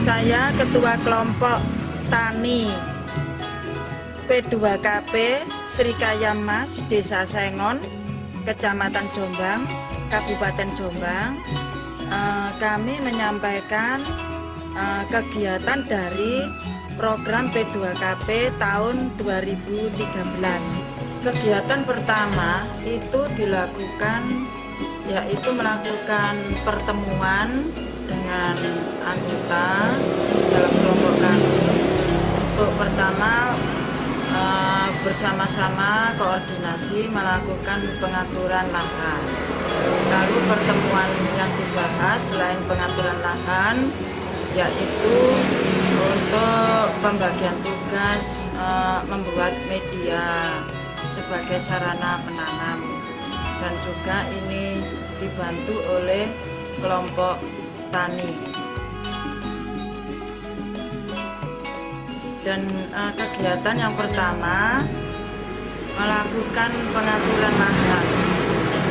Saya Ketua Kelompok Tani P2KP Srikaya Mas, Desa Sengon, Kecamatan Jombang, Kabupaten Jombang. Kami menyampaikan kegiatan dari program P2KP tahun 2013. Kegiatan pertama itu dilakukan, yaitu melakukan pertemuan dengan anggota dalam kelompok kami. Untuk pertama bersama-sama koordinasi melakukan pengaturan lahan. Lalu pertemuan yang dibahas selain pengaturan lahan, yaitu untuk pembagian tugas membuat media sebagai sarana menanam, dan juga ini dibantu oleh kelompok tani. Dan kegiatan yang pertama melakukan pengaturan lahan.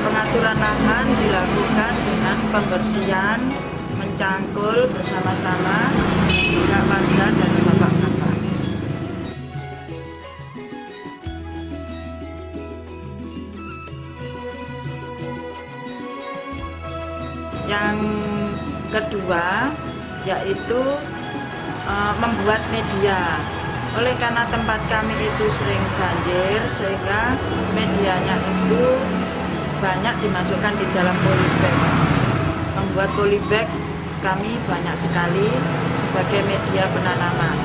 Pengaturan lahan dilakukan dengan pembersihan, mencangkul bersama-sama Kak Warga dan bapak-bapak. Yang kedua yaitu membuat media. Oleh karena tempat kami itu sering banjir, sehingga medianya itu banyak dimasukkan di dalam polybag. Membuat polybag kami banyak sekali sebagai media penanaman.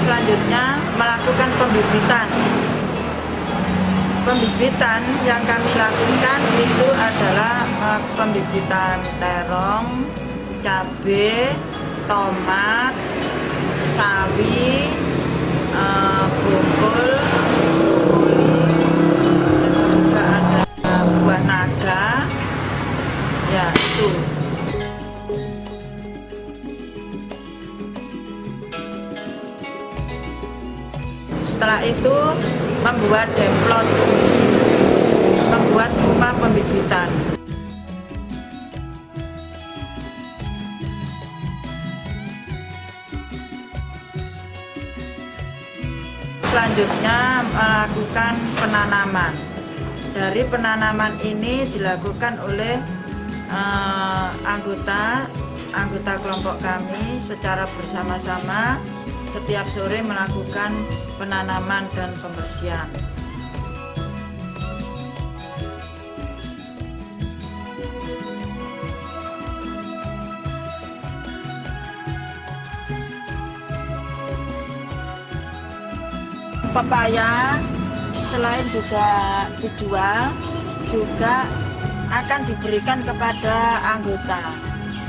Selanjutnya melakukan pembibitan. Pembibitan yang kami lakukan itu adalah pembibitan terong, cabai, tomat, sawi, bungkul, brokoli, juga ada buah naga. Ya, itu. Setelah itu membuat demplot, membuat rumah pembibitan. Selanjutnya melakukan penanaman. Dari penanaman ini dilakukan oleh anggota kelompok kami secara bersama-sama. Setiap sore melakukan penanaman dan pembersihan. Pepaya selain juga dijual, juga akan diberikan kepada anggota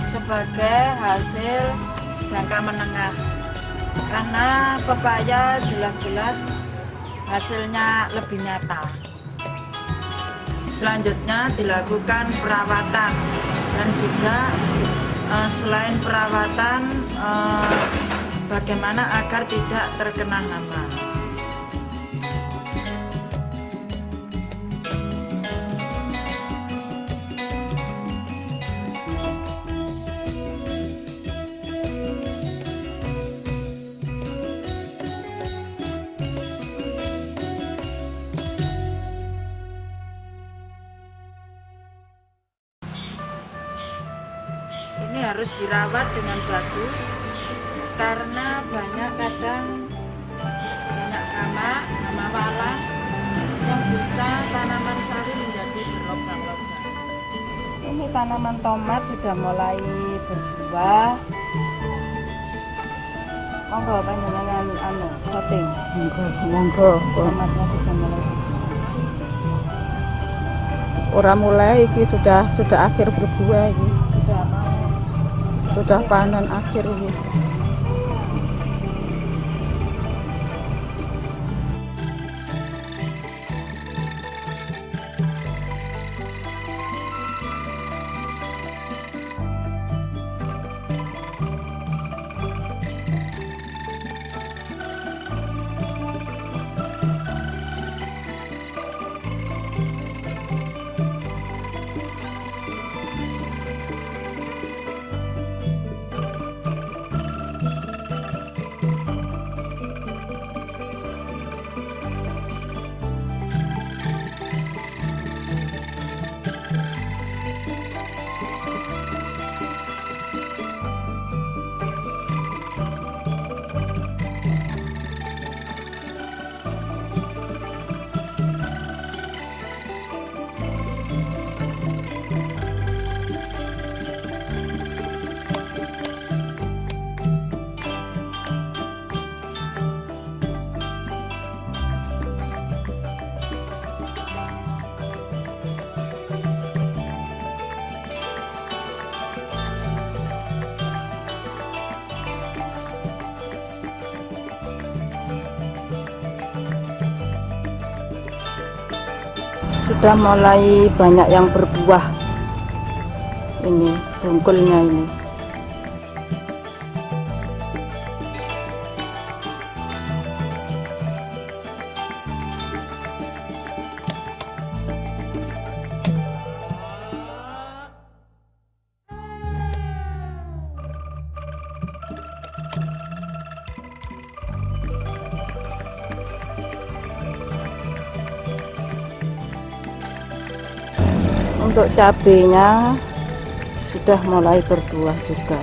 sebagai hasil jangka menengah. Karena pepaya jelas-jelas hasilnya lebih nyata. Selanjutnya dilakukan perawatan, dan juga selain perawatan bagaimana agar tidak terkena hama. Ini harus dirawat dengan bagus karena kadang banyak hama walang yang bisa tanaman sawi menjadi berlobang-lobang. Ini tanaman tomat sudah mulai berbuah. Monggo panjenengan voting. Monggo. Tomatnya sudah mulai. Ora mulai iki sudah akhir berbuah ini. Sudah panen akhir ini. Sudah mulai banyak yang berbuah. Ini dongkulnya ini. Untuk cabenya sudah mulai berbuah juga.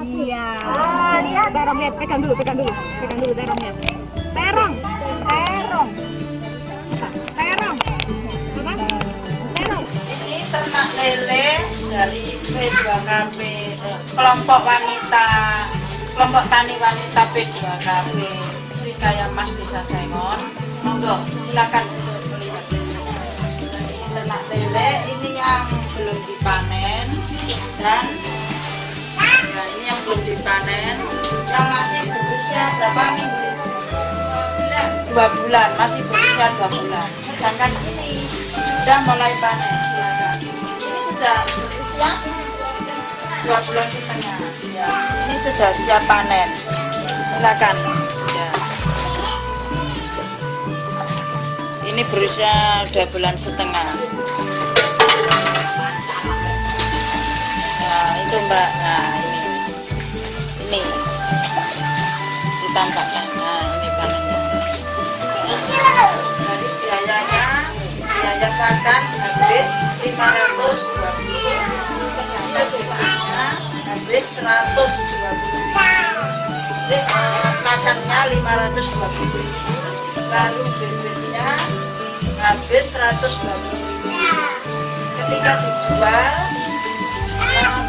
Iya. Lihat terongnya, pegang dulu terongnya. Terong. Ini ternak lele dari P2KB, kelompok tani wanita P2KB Srikaya Mas Desa Sengon. Monggo silakan untuk melihat. Ternak lele ini yang belum dipanen dan ini yang belum dipanen, yang masih berusia berapa minggu? 2 bulan, masih berusia 2 bulan. Sedangkan ini sudah mulai panen. Silakan. Ini sudah berusia 2 bulan setengah. Ya, ini sudah siap panen. Silakan. Ya. Ini berusia 2 bulan setengah. Nah, itu Mbak. Nah, ini ditampakkan. Nah, ini panennya. Dari biaya pakan habis 5.000. habis 120. Kacangnya 520. Lalu bebeknya habis 120. Ketika dijual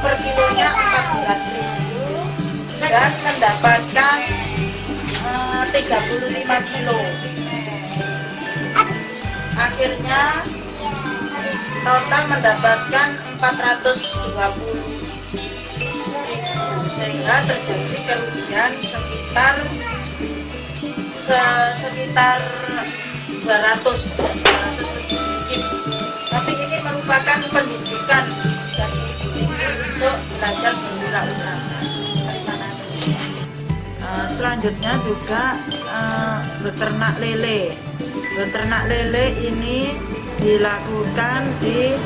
per kilonya 14.000 dan mendapatkan 35 kilo. Akhirnya total mendapatkan 420.000, sehingga terjadi kerugian sekitar 200 lebih sedikit. Tapi ini merupakan pendidikan bagi ibu-ibu untuk belajar berwirausaha. Selanjutnya juga beternak lele. Beternak lele ini dilakukan di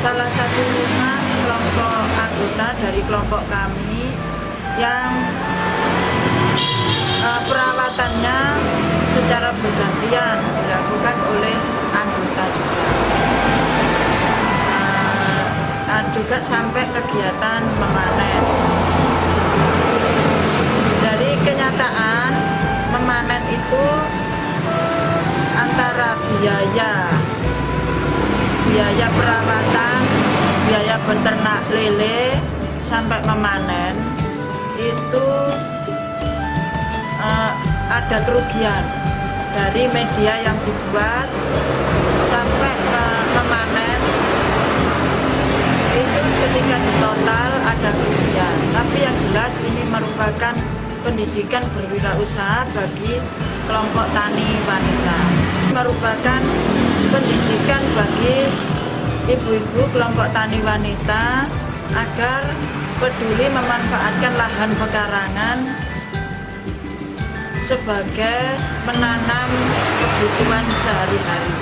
salah satu rumah kelompok anggota dari kelompok kami yang perawatannya secara bergantian dilakukan oleh anggota juga. Juga sampai kegiatan memanen. Dari kenyataan memanen itu antara biaya perawatan, biaya beternak lele sampai memanen itu ada kerugian dari media yang dibuat sampai memanen itu ketika di total ada kerugian. Tapi yang jelas ini merupakan pendidikan berwirausaha bagi kelompok tani wanita. Merupakan pendidikan bagi ibu-ibu kelompok tani wanita agar peduli memanfaatkan lahan pekarangan sebagai menanam kebutuhan sehari-hari.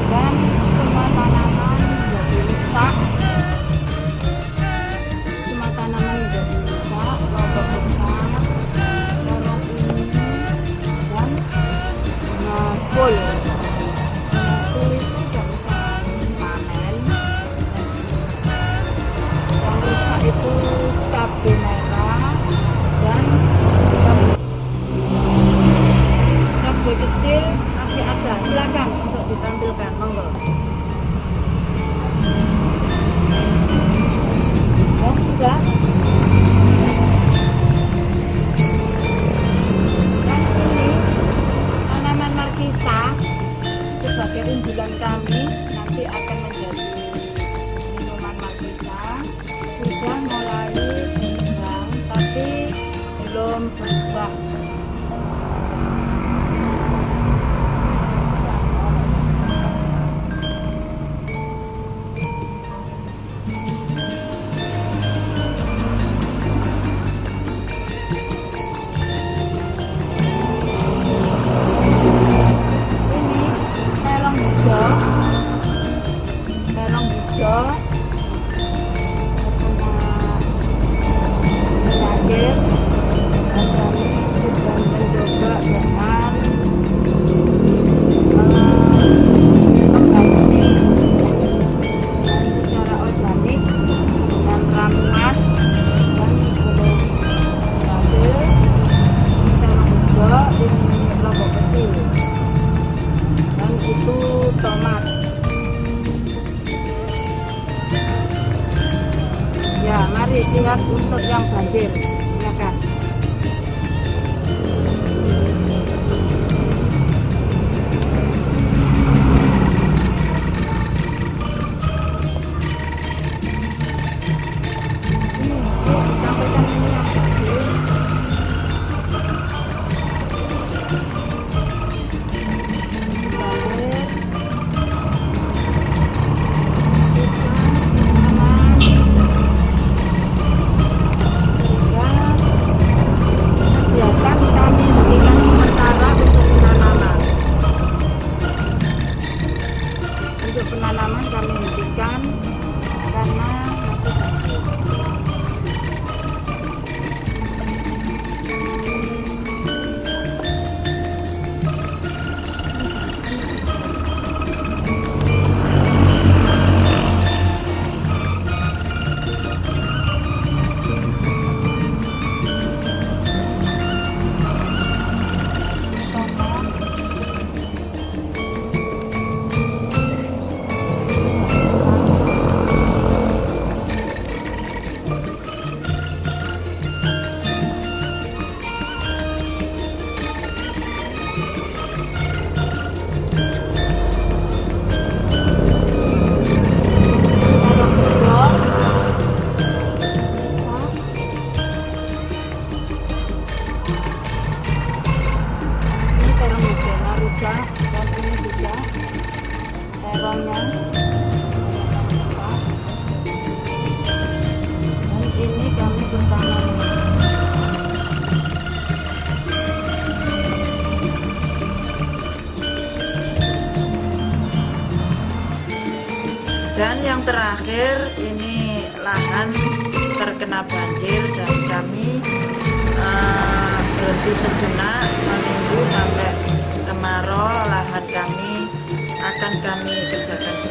Dan semua tanaman menjadi rusak. Semua tanaman menjadi rusak, lombok besar, terong ini dan full. Kulit sudah bisa panen. Yang rusak itu cabai merah dan cabai kecil masih ada. Silakan untuk ditampilkan, monggo. Ya sudah. Dan ini tanaman markisa sebagai unggulan kami, nanti akan menjadi minuman markisa. Sudah mulai berkembang tapi belum berbuah. Terong hijau terakhir kami sudah mencoba dengan organik dan secara organik dan ramah dan belum berhasil. Terong hijau ini lombok kecil dan itu tomat. Ya, mari lihat untuk yang banjir. Silakan. Ini disampaikan ini yang banjir. juga, dan ini juga terongnya. Dan ini kami bertanam. Dan yang terakhir ini lahan terkena banjir dan kami berhenti sejenak menunggu sampai kemarau. Lahan kami akan kami kerjakan